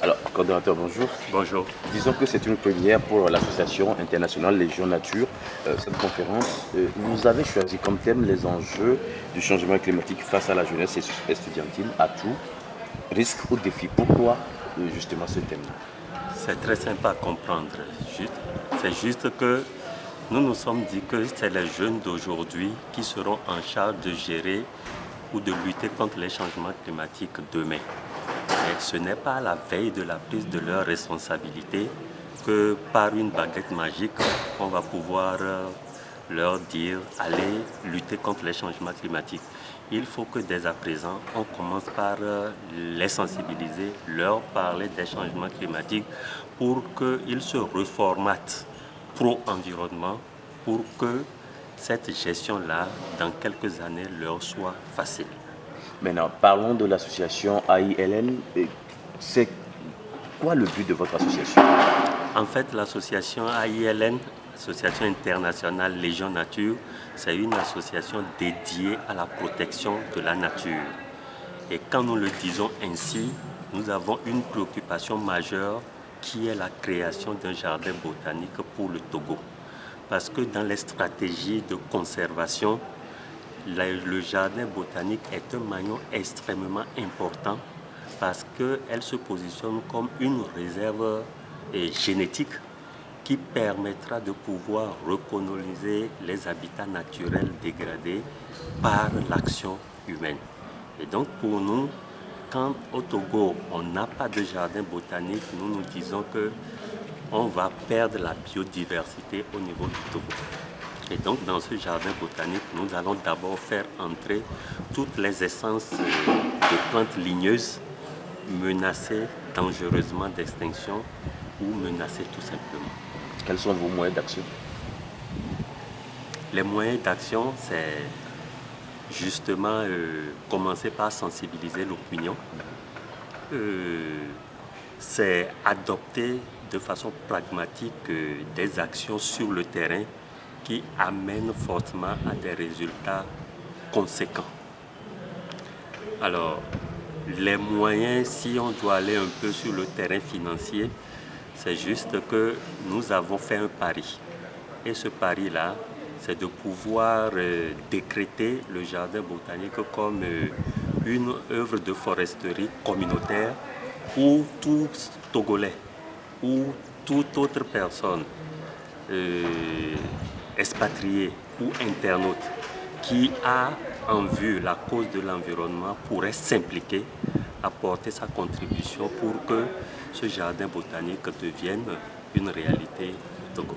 Alors, coordonnateur, bonjour. Bonjour. Disons que c'est une première pour l'Association internationale Légion Nature. Cette conférence, vous avez choisi comme thème les enjeux du changement climatique face à la jeunesse estudiantine, atouts, risques ou défis. Pourquoi justement ce thème? C'est très simple à comprendre. C'est juste que nous nous sommes dit que c'est les jeunes d'aujourd'hui qui seront en charge de gérer ou de lutter contre les changements climatiques demain. Mais ce n'est pas à la veille de la prise de leurs responsabilités que par une baguette magique, on va pouvoir leur dire allez lutter contre les changements climatiques. Il faut que dès à présent, on commence par les sensibiliser, leur parler des changements climatiques pour qu'ils se reformatent pro-environnement, pour que cette gestion-là, dans quelques années, leur soit facile. Maintenant, parlons de l'association AILN. C'est quoi le but de votre association? En fait, l'association AILN, Association internationale Légion Nature, c'est une association dédiée à la protection de la nature. Et quand nous le disons ainsi, nous avons une préoccupation majeure qui est la création d'un jardin botanique pour le Togo. Parce que dans les stratégies de conservation, le jardin botanique est un maillon extrêmement important parce qu'elle se positionne comme une réserve génétique qui permettra de pouvoir recoloniser les habitats naturels dégradés par l'action humaine. Et donc pour nous, quand au Togo on n'a pas de jardin botanique, nous nous disons que on va perdre la biodiversité au niveau du Togo. Et donc dans ce jardin botanique, nous allons d'abord faire entrer toutes les essences de plantes ligneuses menacées dangereusement d'extinction ou menacées tout simplement. Quels sont vos moyens d'action? Les moyens d'action, c'est justement commencer par sensibiliser l'opinion. C'est adopter de façon pragmatique des actions sur le terrain qui amènent fortement à des résultats conséquents. Alors, les moyens, si on doit aller un peu sur le terrain financier, c'est juste que nous avons fait un pari. Et ce pari-là, c'est de pouvoir décréter le jardin botanique comme une œuvre de foresterie communautaire où tout Togolais ou toute autre personne expatrié ou internaute qui a en vue la cause de l'environnement pourrait s'impliquer, apporter sa contribution pour que ce jardin botanique devienne une réalité au Togo.